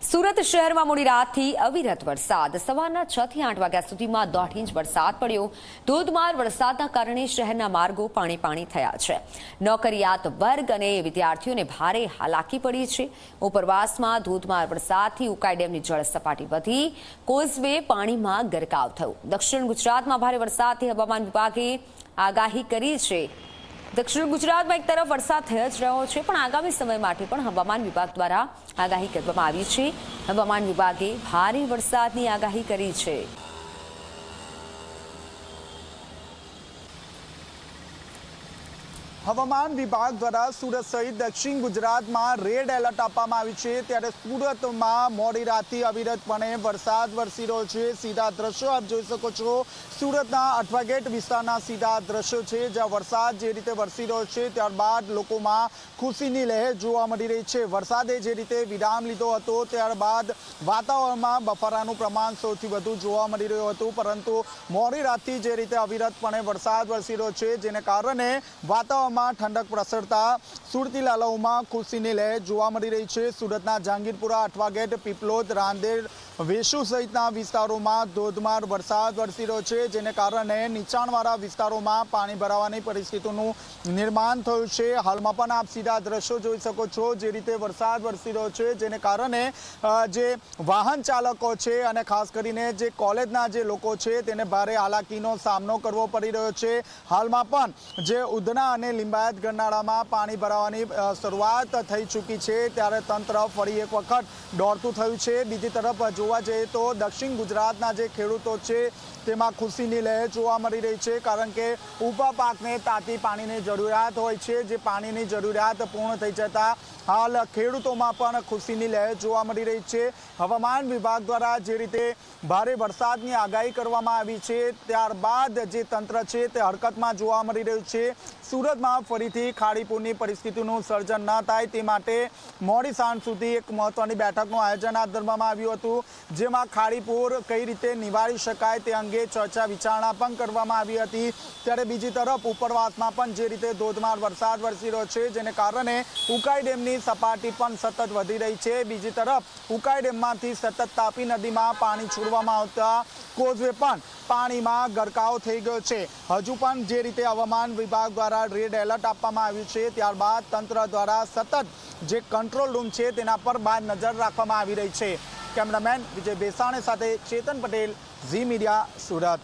સુરત શહેરમાં મોડી રાતથી અવિરત વરસાદ સવારના 6 થી 8 વાગ્યા સુધીમાં 1.5 ઇંચ વરસાદ પડ્યો। ધોધમાર વરસાદના કારણે શહેરના માર્ગો પાણી થયા છે। નોકરિયાત વર્ગ અને વિદ્યાર્થીઓને ભારે હાલાકી પડી છે। ઉપરવાસમાં ધોધમાર વરસાદથી ઉકાઈ ડેમની જળ સપાટી વધી કોઝવે પાણીમાં ગરકાવ થયો। દક્ષિણ ગુજરાતમાં ભારે વરસાદથી હવામાન વિભાગે આગાહી કરી છે। દક્ષિણ ગુજરાતમાં એક તરફ વરસાદ થઈ જ રહ્યો છે, પણ આગામી સમય માટે પણ હવામાન વિભાગ દ્વારા આગાહી કરવામાં આવી છે। હવામાન વિભાગે ભારે વરસાદની આગાહી કરી છે। હવામાન વિભાગ દ્વારા સુરત સહિત દક્ષિણ ગુજરાતમાં રેડ એલર્ટ આપવામાં આવ્યું છે। ત્યારે સુરતમાં મોડી રાતથી અવિરતપણે વરસાદ વરસી રહ્યો છે। સીધા દ્રશ્યો આપ જોઈ શકો છો, સુરતના અઠવા ગેટ વિસ્તારના સીધા દ્રશ્યો છે, જ્યાં વરસાદ જે રીતે વરસી રહ્યો છે ત્યારબાદ લોકોમાં ખુશીની લહેર જોવા મળી રહી છે। વરસાદે જે રીતે વિરામ લીધો હતો ત્યારબાદ વાતાવરણમાં બફારાનું પ્રમાણ સૌથી વધુ જોવા મળી રહ્યું હતું, પરંતુ મોડી રાતથી જે રીતે અવિરતપણે વરસાદ વરસી રહ્યો છે જેને કારણે વાતાવરણમાં ઠંડક પ્રસરતા સુરતી લાલાઓમાં ખુશીની લહેર જોવા મળી રહી છે। સુરતના જહાંગીરપુરા, અઠવા ગેટ, પીપલોદ, રાંદેર, વેસુ સહિતના વિસ્તારોમાં ધોધમાર વરસાદ વરસી રહ્યો છે, જેને કારણે નીચાણવાળા વિસ્તારોમાં પાણી ભરાવાની પરિસ્થિતિનું નિર્માણ થયું છે। હાલમાં પણ આપ સીધા દ્રશ્યો જોઈ શકો છો, જે રીતે વરસાદ વરસી રહ્યો છે જેને કારણે જે વાહન ચાલકો છે અને ખાસ કરીને જે કોલેજના જે લોકો છે તેને ભારે હાલાકીનો સામનો કરવો પડી રહ્યો છે। હાલમાં પણ જે ઉધના અને લિંબાયત ગરનાળામાં પાણી ભરાવાની શરૂઆત થઈ ચૂકી છે, ત્યારે તંત્ર ફરી એક વખત દોડતું થયું છે। બીજી તરફ જોવા જઈએ તો દક્ષિણ ગુજરાતના જે ખેડૂતો છે તેમાં ખુશીની લહેર જોવા મળી રહી છે, કારણ કે ઊભા પાકને તાતી પાણીની જરૂરિયાત હોય છે। જે પાણીની જરૂરિયાત પૂર્ણ થઈ જતા હાલ ખેડૂતોમાં પણ ખુશીની લહેર જોવા મળી રહી છે। હવામાન વિભાગ દ્વારા જે રીતે ભારે વરસાદની આગાહી કરવામાં આવી છે ત્યારબાદ જે તંત્ર છે તે હરકતમાં જોવા મળી રહ્યું છે। સુરતમાં ફરીથી ખાડીપુરની પરિસ્થિતિનું સર્જન ન થાય તે માટે મોડી સાંજ સુધી એક મહત્વની બેઠકનું આયોજન હાથ ધરવામાં આવ્યું હતું, જેમાં ખાડીપુર કઈ રીતે નિવારી શકાય તે અંગે ચર્ચા વિચારણા પણ કરવામાં આવી હતી। ત્યારે બીજી તરફ ઉપરવાસમાં પણ જે રીતે ધોધમાર વરસાદ વરસી રહ્યો છે જેને કારણે ઉકાઈ ડેમની સપાટી પણ સતત વધી રહી છે। બીજી તરફ ઉકાઈ ડેમમાંથી સતત તાપી નદીમાં પાણી છોડવામાં આવતા કોઝવે પણ પાણીમાં ગરકાવ થઈ ગયો છે। હજુ પણ જે રીતે હવામાન વિભાગ દ્વારા રેડ એલર્ટ આપવામાં આવ્યું છે, ત્યારબાદ તંત્ર દ્વારા સતત જે કંટ્રોલ રૂમ છે તેના પર બાદ નજર રાખવામાં આવી રહી છે। કેમેરામેન વિજય બેસાણે સાથે ચેતન પટેલ, ઝી મીડિયા, સુરત।